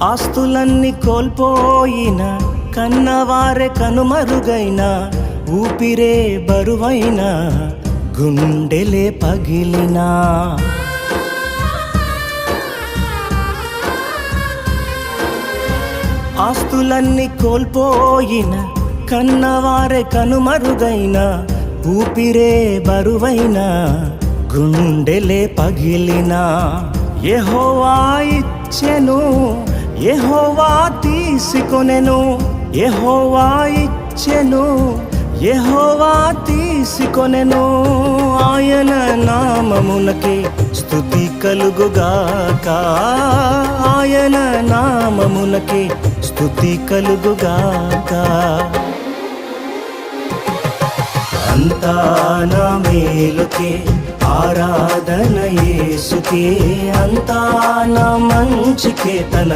ఆస్తులన్నీ కోల్పోయిన, కన్నవారే కనుమరుగైన, ఊపిరే బరువైన, గుండెలే పగిలినా, ఆస్తులన్నీ కోల్పోయిన, కన్నవారే కనుమరుగైన, ఊపిరే బరువైన, గుండెలే పగిలినా, యెహోవా ఇచ్చెను, యెహోవా తీసుకొనెను, యెహోవా ఇచ్చెను, యెహోవా తీసుకొనెను. ఆయన నామమునకే స్తుతి కలుగుగాక, ఆయన నామమునకే స్తుతి కలుగుగాక. అంతా నా మేలుకే, ఆరాధన యేసుకే, అంతా నా మంచికే, తన